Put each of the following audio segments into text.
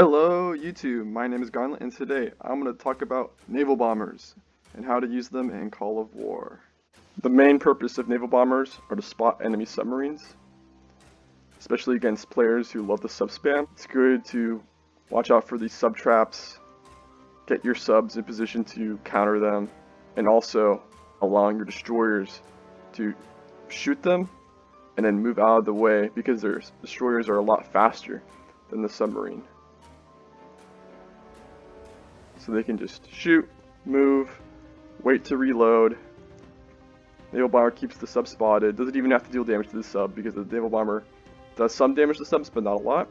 Hello YouTube, my name is Garland and today I'm going to talk about naval bombers and how to use them in Call of War. The main purpose of naval bombers are to spot enemy submarines, especially against players who love the sub spam. It's good to watch out for these sub traps, get your subs in position to counter them, and also allowing your destroyers to shoot them and then move out of the way because their destroyers are a lot faster than the submarine. So they can just shoot, move, wait to reload. Naval bomber keeps the sub spotted, doesn't even have to deal damage to the sub because the naval bomber does some damage to subs but not a lot.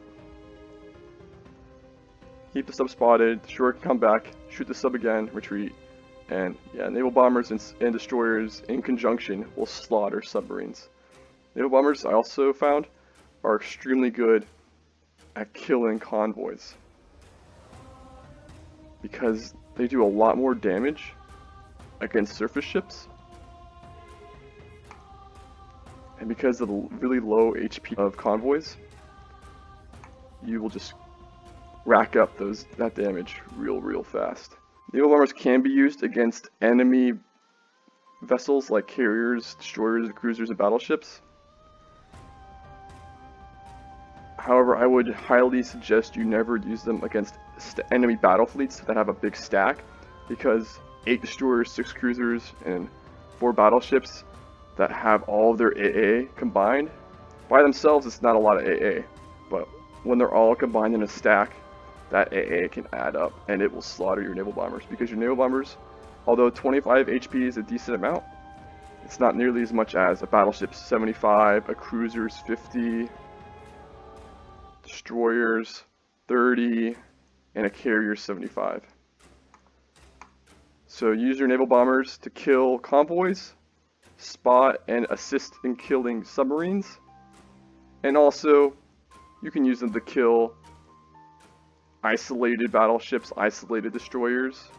Keep the sub spotted, destroyer can come back, shoot the sub again, retreat, and yeah, naval bombers and destroyers in conjunction will slaughter submarines. Naval bombers, I also found, are extremely good at killing convoys because they do a lot more damage against surface ships, and because of the really low HP of convoys, you will just rack up that damage real fast. Naval bombers can be used against enemy vessels like carriers, destroyers, cruisers, and battleships. However, I would highly suggest you never use them against enemy battle fleets that have a big stack, because 8 destroyers, 6 cruisers, and 4 battleships that have all of their AA combined, by themselves it's not a lot of AA, but when they're all combined in a stack, that AA can add up and it will slaughter your naval bombers, because your naval bombers, although 25 HP is a decent amount, it's not nearly as much as a battleship's 75, a cruiser's 50, destroyers 30, and a carrier 75. So use your naval bombers to kill convoys, spot and assist in killing submarines, and also you can use them to kill isolated battleships, isolated destroyers,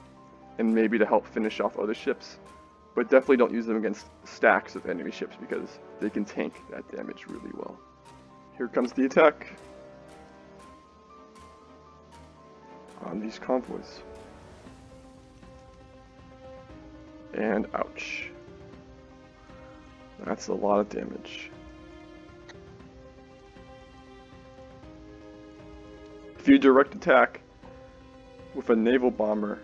and maybe to help finish off other ships. But definitely don't use them against stacks of enemy ships because they can tank that damage really well. Here comes the attack on these convoys. And ouch. That's a lot of damage. If you direct attack with a naval bomber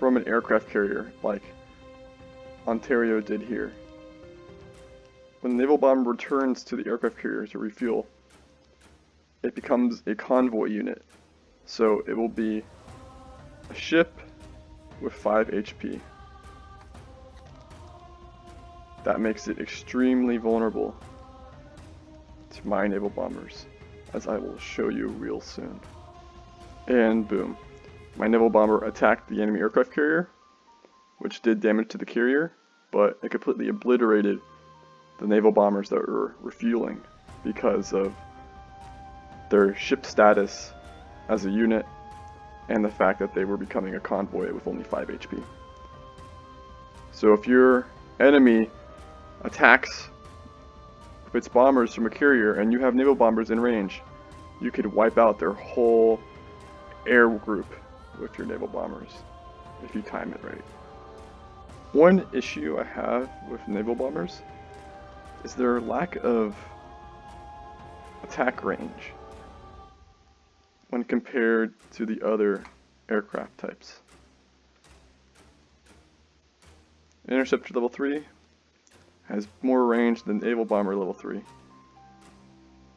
from an aircraft carrier, like Ontario did here, when the naval bomber returns to the aircraft carrier to refuel, it becomes a convoy unit. So it will be a ship with 5 HP. That makes it extremely vulnerable to my naval bombers, as I will show you real soon. And boom, my naval bomber attacked the enemy aircraft carrier, which did damage to the carrier, but it completely obliterated the naval bombers that were refueling because of their ship status as a unit and the fact that they were becoming a convoy with only 5 HP. So if your enemy attacks with its bombers from a carrier and you have naval bombers in range, you could wipe out their whole air group with your naval bombers if you time it right. One issue I have with naval bombers is their lack of attack range when compared to the other aircraft types. Interceptor level 3 has more range than naval bomber level 3.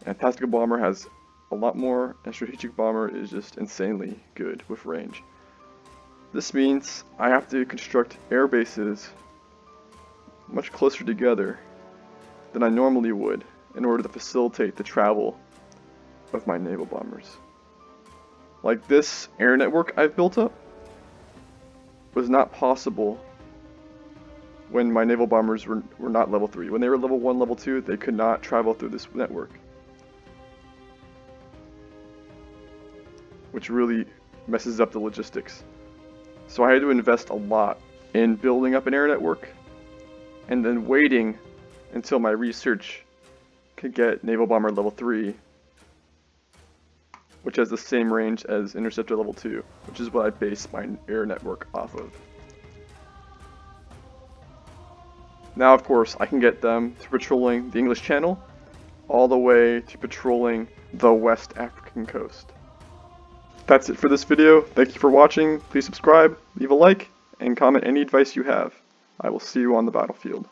And tactical bomber has a lot more, and strategic bomber is just insanely good with range. This means I have to construct air bases much closer together than I normally would in order to facilitate the travel of my naval bombers. Like this air network I've built up was not possible when my naval bombers were not level 3. When they were level 1, level 2, they could not travel through this network, which really messes up the logistics. So I had to invest a lot in building up an air network and then waiting until my research could get naval bomber level 3 which has the same range as Interceptor Level 2, which is what I base my air network off of. Now, of course, I can get them to patrolling the English Channel, all the way to patrolling the West African coast. That's it for this video. Thank you for watching. Please subscribe, leave a like, and comment any advice you have. I will see you on the battlefield.